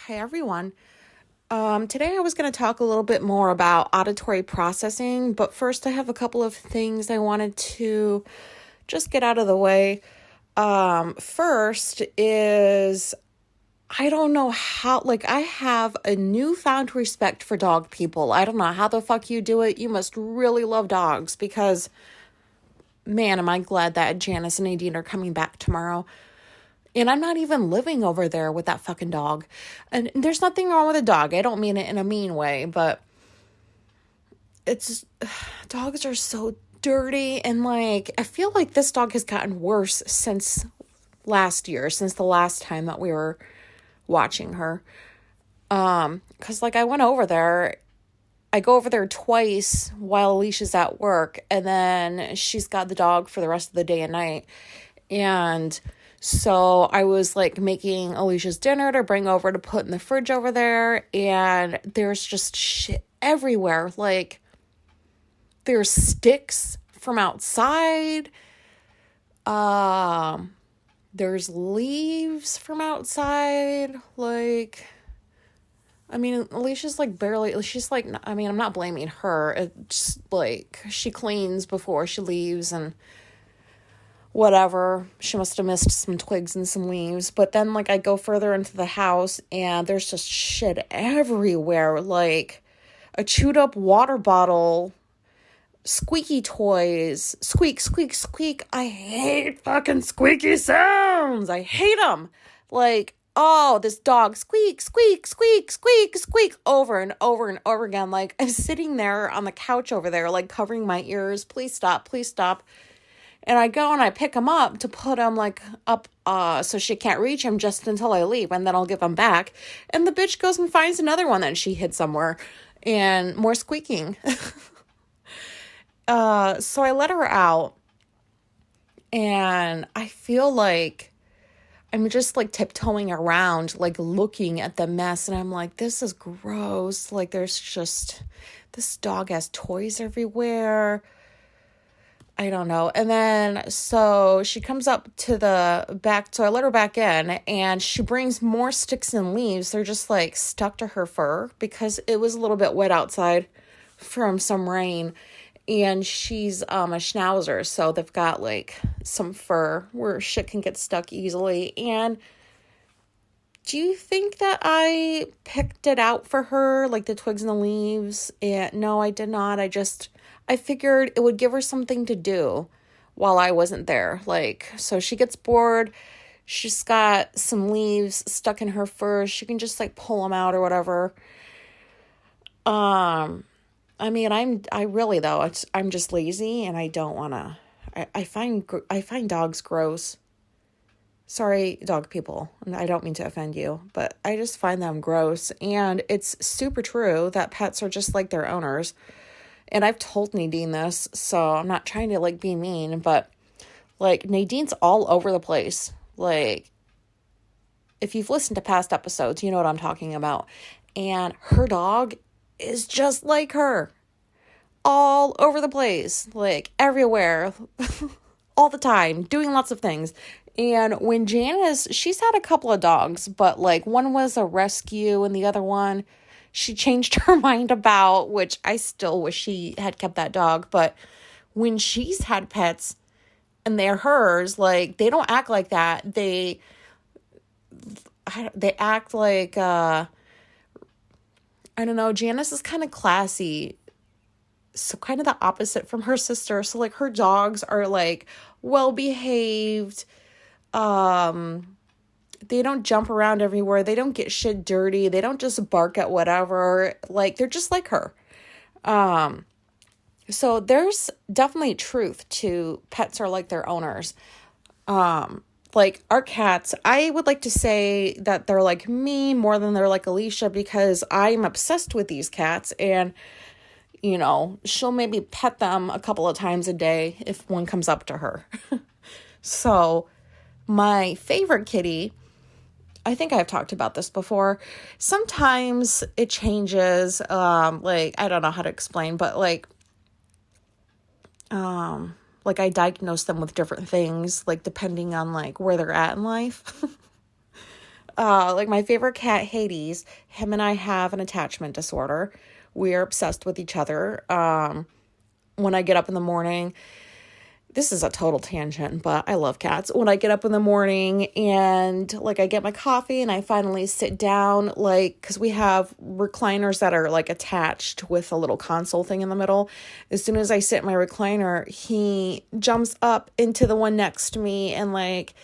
Hi, everyone. Today I was going to talk a little bit more about auditory processing, but first I have a couple of things I wanted to just get out of the way. First is I don't know how, I have a newfound respect for dog people. I don't know how the fuck you do it. You must really love dogs because, man, am I glad that Janice and Nadine are coming back tomorrow. And I'm not even living over there with that fucking dog. And there's nothing wrong with a dog. I don't mean it in a mean way, but it's dogs are so dirty. And I feel like this dog has gotten worse since last year, since the last time that we were watching her. Cause I went over there. I go over there twice while Alicia's at work, and then she's got the dog for the rest of the day and night. And so I was making Alicia's dinner to bring over to put in the fridge over there, and there's just shit everywhere. There's sticks from outside. There's leaves from outside. Alicia's barely, I'm not blaming her. It's she cleans before she leaves and whatever. She must have missed some twigs and some leaves. But then I go further into the house and there's just shit everywhere. A chewed up water bottle, squeaky toys, squeak, squeak, squeak. I hate fucking squeaky sounds. I hate them. Oh, this dog squeak, squeak, squeak, squeak, squeak over and over and over again. I'm sitting there on the couch over there, covering my ears. Please stop, please stop. And I go and I pick him up to put him up so she can't reach him just until I leave, and then I'll give him back. And the bitch goes and finds another one that she hid somewhere, and more squeaking. So I let her out, and I feel I'm just tiptoeing around, looking at the mess, and I'm this is gross. There's just, this dog has toys everywhere. I don't know. And then, so she comes up to the back, so I let her back in, and she brings more sticks and leaves. They're just stuck to her fur because it was a little bit wet outside from some rain. And she's a schnauzer, so they've got some fur where shit can get stuck easily. And do you think that I picked it out for her, the twigs and the leaves? And no, I did not. I figured it would give her something to do while I wasn't there. So she gets bored. She's got some leaves stuck in her fur. She can just pull them out or whatever. I'm just lazy and I don't want to, I find dogs gross. Sorry, dog people. I don't mean to offend you, but I just find them gross. And it's super true that pets are just like their owners. And I've told Nadine this, so I'm not trying to be mean, but Nadine's all over the place. If you've listened to past episodes, you know what I'm talking about. And her dog is just like her. All over the place, everywhere, all the time, doing lots of things. And when Janice, she's had a couple of dogs, but one was a rescue and the other one she changed her mind about, which I still wish she had kept that dog. But when she's had pets and they're hers, they don't act like that. They act I don't know, Janice is kind of classy. So kind of the opposite from her sister. So her dogs are well behaved. They don't jump around everywhere. They don't get shit dirty. They don't just bark at whatever. They're just like her. So there's definitely truth to pets are like their owners. Our cats, I would like to say that they're like me more than they're like Alicia, because I'm obsessed with these cats, and she'll maybe pet them a couple of times a day if one comes up to her. So my favorite kitty, I think I've talked about this before. Sometimes it changes. I don't know how to explain, but I diagnose them with different things, depending on where they're at in life. Like my favorite cat, Hades, him and I have an attachment disorder. We are obsessed with each other. When I get up in the morning, this is a total tangent, but I love cats. When I get up in the morning and like I get my coffee and I finally sit down, like, because we have recliners that are like attached with a little console thing in the middle. As soon as I sit in my recliner, he jumps up into the one next to me and like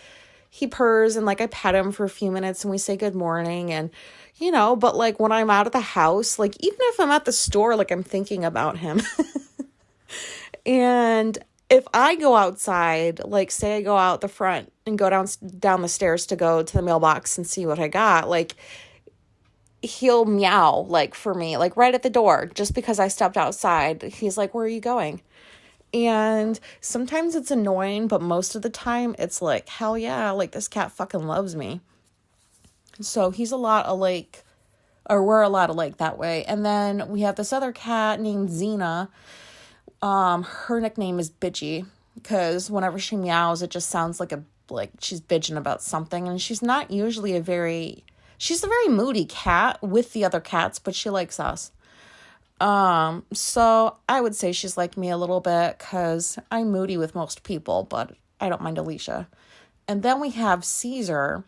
he purrs and like I pet him for a few minutes and we say good morning. And but like when I'm out of the house, like even if I'm at the store, like I'm thinking about him. And if I go outside, like say I go out the front and go down the stairs to go to the mailbox and see what I got, like he'll meow like for me, like right at the door, just because I stepped outside. He's like, "Where are you going?" And sometimes it's annoying, but most of the time it's like, hell yeah, like this cat fucking loves me. So he's a lot alike, or we're a lot alike that way. And then we have this other cat named Xena. Her nickname is Bitchy because whenever she meows, it just sounds like she's bitching about something. And she's not usually she's a very moody cat with the other cats, but she likes us. So I would say she's like me a little bit because I'm moody with most people, but I don't mind Alicia. And then we have Caesar.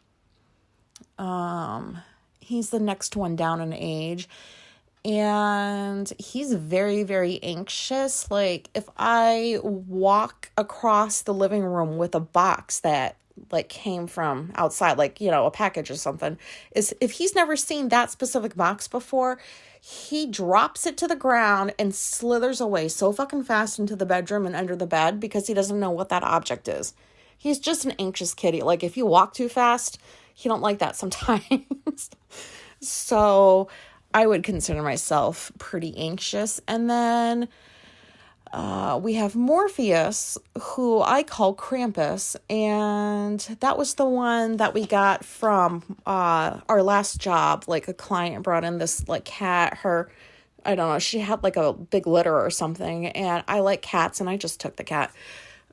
He's the next one down in age. And he's very, very anxious. Like if I walk across the living room with a box that like came from outside, like, a package or something, if he's never seen that specific box before, he drops it to the ground and slithers away so fucking fast into the bedroom and under the bed because he doesn't know what that object is. He's just an anxious kitty. Like if you walk too fast, he don't like that sometimes. So I would consider myself pretty anxious. And then we have Morpheus, who I call Krampus. And that was the one that we got from our last job. Like a client brought in this like cat. I don't know, she had like a big litter or something. And I like cats and I just took the cat.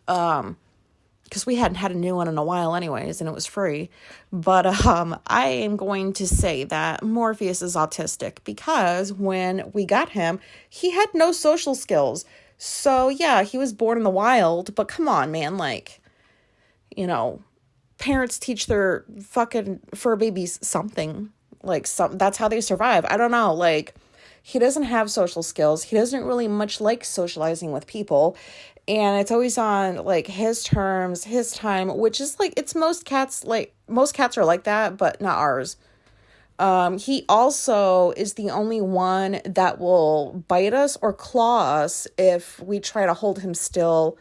Because we hadn't had a new one in a while anyways, and it was free. But I am going to say that Morpheus is autistic because when we got him, he had no social skills. So yeah, he was born in the wild, but come on, man, like, parents teach their fucking fur babies something. Like, that's how they survive. I don't know, like, he doesn't have social skills. He doesn't really much like socializing with people. And it's always on like his terms, his time, which is like, it's most cats are like that, but not ours. He also is the only one that will bite us or claw us if we try to hold him still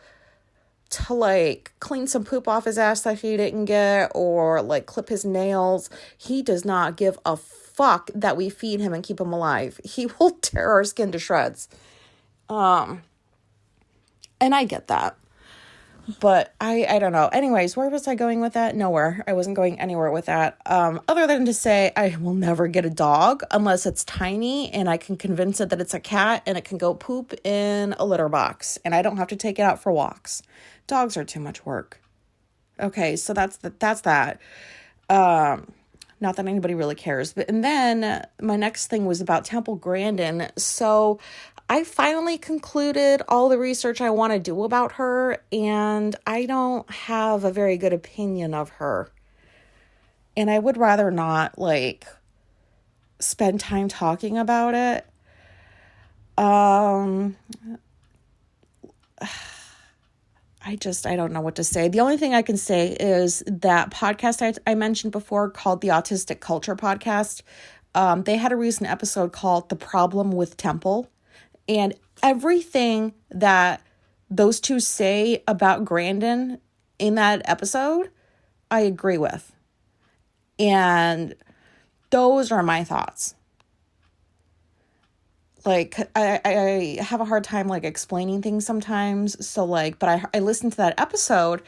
to like clean some poop off his ass that he didn't get or like clip his nails. He does not give a fuck that we feed him and keep him alive. He will tear our skin to shreds. And I get that. But I don't know. Anyways, where was I going with that? Nowhere. I wasn't going anywhere with that. Other than to say I will never get a dog unless it's tiny and I can convince it that it's a cat and it can go poop in a litter box and I don't have to take it out for walks. Dogs are too much work. Okay, so that's that. Not that anybody really cares. And then my next thing was about Temple Grandin. So I finally concluded all the research I want to do about her, and I don't have a very good opinion of her. And I would rather not, like, spend time talking about it. I don't know what to say. The only thing I can say is that podcast I mentioned before called the Autistic Culture Podcast. They had a recent episode called The Problem with Temple. And everything that those two say about Grandin in that episode, I agree with. And those are my thoughts. Like, I have a hard time, like, explaining things sometimes. So, like, but I listened to that episode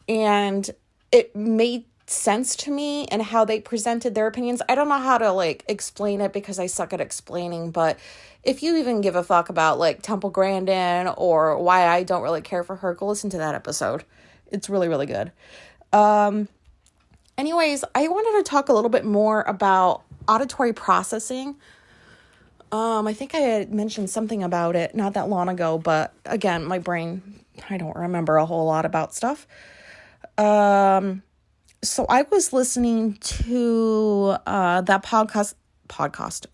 and it made sense to me and how they presented their opinions. I don't know how to, like, explain it because I suck at explaining, but if you even give a fuck about, like, Temple Grandin or why I don't really care for her, go listen to that episode. It's really, really good. Anyways, I wanted to talk a little bit more about auditory processing. I think I had mentioned something about it not that long ago, but again, my brain, I don't remember a whole lot about stuff. So I was listening to that podcast.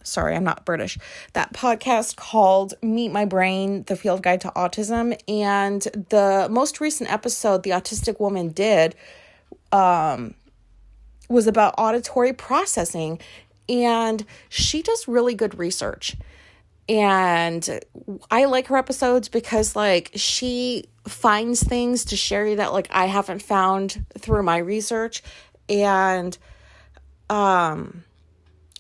Sorry, I'm not British. That podcast called Meet My Brain, The Field Guide to Autism. And the most recent episode the autistic woman did was about auditory processing. And she does really good research. And I like her episodes because, like, she finds things to share that, like, I haven't found through my research. And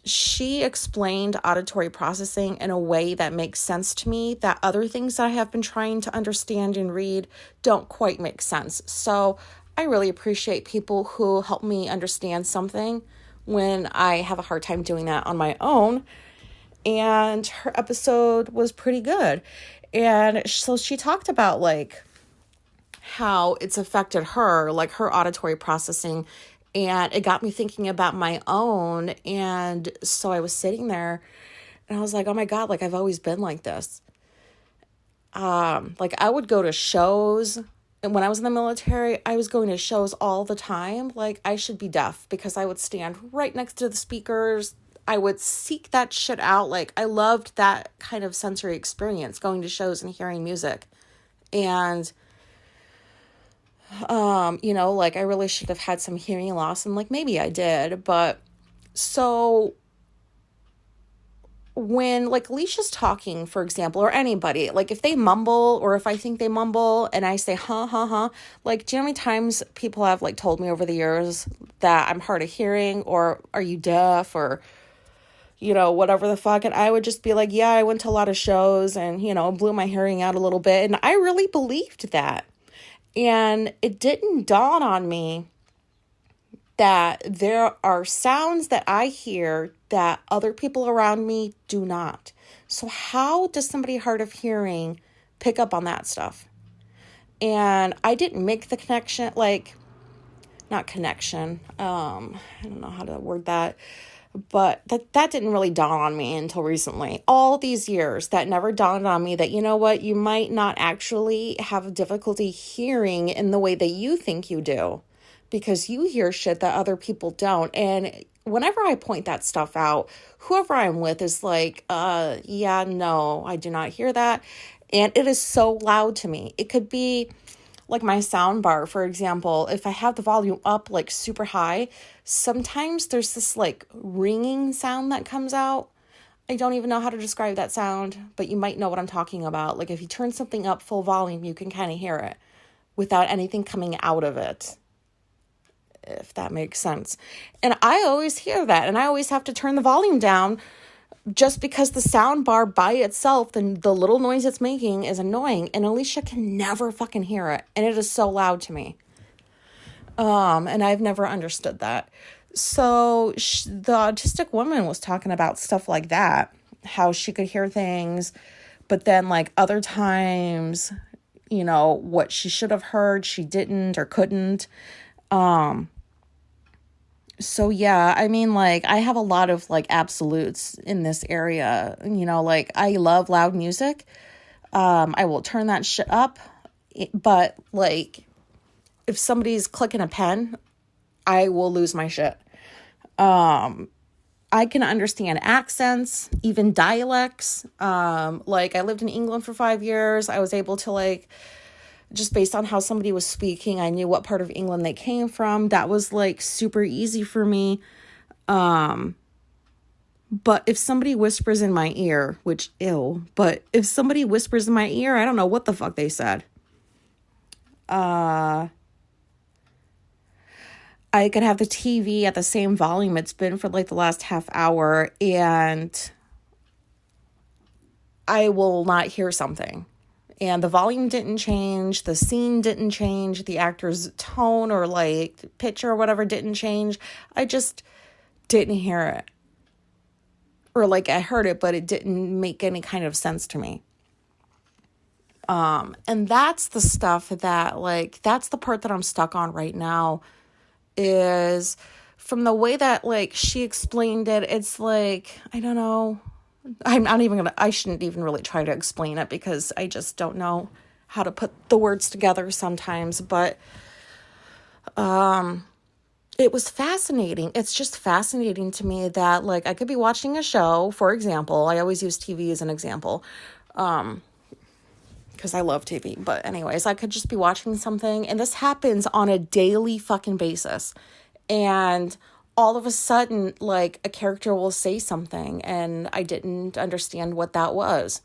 she explained auditory processing in a way that makes sense to me, that other things that I have been trying to understand and read don't quite make sense. So I really appreciate people who help me understand something when I have a hard time doing that on my own. And her episode was pretty good. And so she talked about, like, how it's affected her, like her auditory processing. And it got me thinking about my own. And so I was sitting there and I was like, oh my God, like I've always been like this. Like I would go to shows. And when I was in the military, I was going to shows all the time. Like I should be deaf because I would stand right next to the speakers. I would seek that shit out. Like I loved that kind of sensory experience, going to shows and hearing music. And, like I really should have had some hearing loss, and like maybe I did. But so when like Alicia's talking, for example, or anybody, like if they mumble or if I think they mumble and I say, huh, like, do you know how many times people have like told me over the years that I'm hard of hearing, or are you deaf, or whatever the fuck. And I would just be like, yeah, I went to a lot of shows and, blew my hearing out a little bit. And I really believed that. And it didn't dawn on me that there are sounds that I hear that other people around me do not. So how does somebody hard of hearing pick up on that stuff? And I didn't make the connection, not connection. I don't know how to word that. But that didn't really dawn on me until recently. All these years, that never dawned on me that, you know what, you might not actually have difficulty hearing in the way that you think you do, because you hear shit that other people don't. And whenever I point that stuff out, whoever I'm with is like, yeah, no, I do not hear that. And it is so loud to me. It could be like my sound bar, for example. If I have the volume up like super high, sometimes there's this like ringing sound that comes out. I don't even know how to describe that sound, but you might know what I'm talking about. Like if you turn something up full volume, you can kind of hear it without anything coming out of it, if that makes sense. And I always hear that, and I always have to turn the volume down just because the sound bar by itself, the little noise it's making is annoying, and Alicia can never fucking hear it, and it is so loud to me. And I've never understood that. So the autistic woman was talking about stuff like that, how she could hear things, but then like other times, what she should have heard, she didn't or couldn't. So yeah, I mean, like, I have a lot of, like, absolutes in this area, like, I love loud music. I will turn that shit up, but, like, if somebody's clicking a pen, I will lose my shit. I can understand accents, even dialects. Like, I lived in England for 5 years. I was able to, like, just based on how somebody was speaking, I knew what part of England they came from. That was like super easy for me. But if somebody whispers in my ear, but if somebody whispers in my ear, I don't know what the fuck they said. I could have the TV at the same volume it's been for like the last half hour, and I will not hear something. And the volume didn't change, the scene didn't change, the actor's tone or like pitch or whatever didn't change. I just didn't hear it. Or like I heard it, but it didn't make any kind of sense to me. And that's the stuff that, like, that's the part that I'm stuck on right now, is from the way that like she explained it, it's like, I don't know. I shouldn't even really try to explain it because I just don't know how to put the words together sometimes, but it was fascinating. It's just fascinating to me that like I could be watching a show, for example. I always use TV as an example. Because I love TV. But anyways, I could just be watching something, and this happens on a daily fucking basis. And all of a sudden, like, a character will say something, and I didn't understand what that was.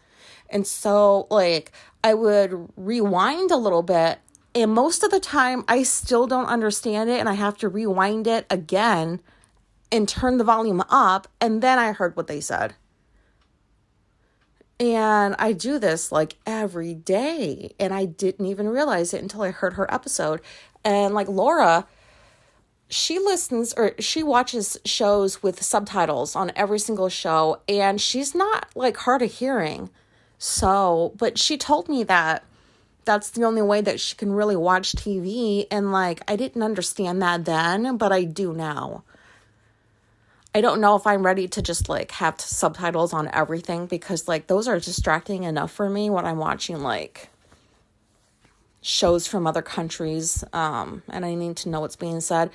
And so, like, I would rewind a little bit, and most of the time, I still don't understand it, and I have to rewind it again and turn the volume up, and then I heard what they said. And I do this like every day, and I didn't even realize it until I heard her episode. And like Laura, she watches shows with subtitles on every single show, and she's not like hard of hearing. So, but she told me that that's the only way that she can really watch TV. And like, I didn't understand that then, but I do now. I don't know if I'm ready to just like have subtitles on everything, because like those are distracting enough for me when I'm watching like shows from other countries, and I need to know what's being said.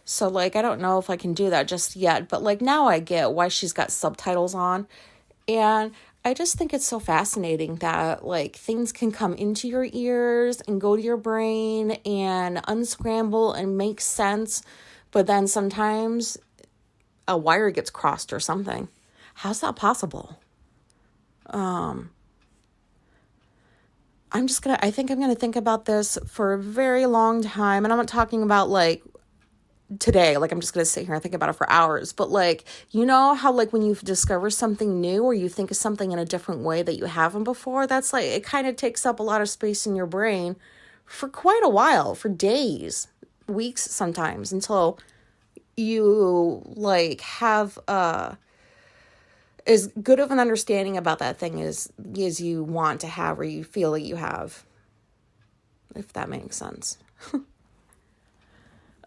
So like, I don't know if I can do that just yet, but like now I get why she's got subtitles on. And I just think it's so fascinating that like things can come into your ears and go to your brain and unscramble and make sense. But then sometimes a wire gets crossed or something. How's that possible? I think I'm gonna think about this for a very long time. And I'm not talking about like today, like I'm just gonna sit here and think about it for hours. But like, you know how like when you discover something new or you think of something in a different way that you haven't before, that's like, it kind of takes up a lot of space in your brain for quite a while, for days, weeks sometimes, until you like have as good of an understanding about that thing as you want to have, or you feel like you have, if that makes sense.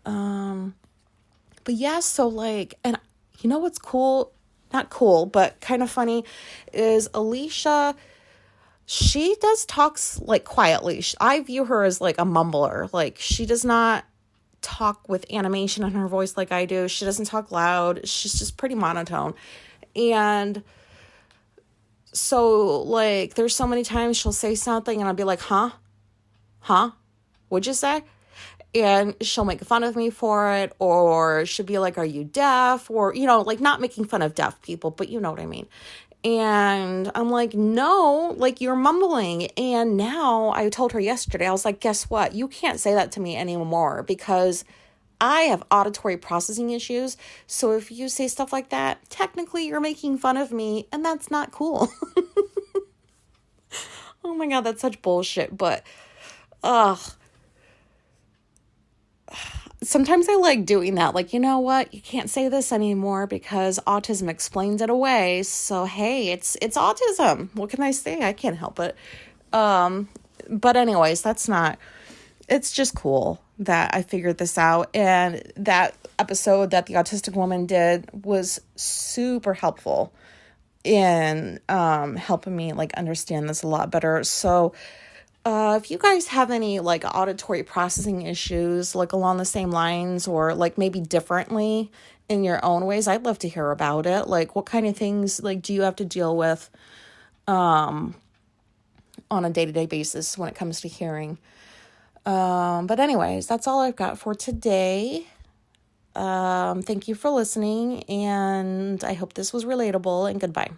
But yeah, so like, and you know what's cool, not cool, but kind of funny, is Alicia, she does talks like quietly. I view her as like a mumbler. Like, she does not talk with animation in her voice like I do. She doesn't talk loud. She's just pretty monotone. And so like there's so many times she'll say something and I'll be like, huh, what'd you say? And she'll make fun of me for it, or she'll be like, are you deaf? Or, you know, like not making fun of deaf people, but you know what I mean. And I'm like, no, like you're mumbling. And now I told her yesterday, I was like, guess what? You can't say that to me anymore, because I have auditory processing issues. So if you say stuff like that, technically you're making fun of me, and that's not cool. Oh my God, that's such bullshit. But, sometimes I like doing that. Like, you know what? You can't say this anymore because autism explains it away. So, hey, it's autism. What can I say? I can't help it. But anyways, it's just cool that I figured this out. And that episode that the autistic woman did was super helpful in helping me like understand this a lot better. So, if you guys have any like auditory processing issues, like along the same lines or like maybe differently in your own ways, I'd love to hear about it. Like, what kind of things like do you have to deal with on a day-to-day basis when it comes to hearing? But anyways, that's all I've got for today. Thank you for listening, and I hope this was relatable, and goodbye.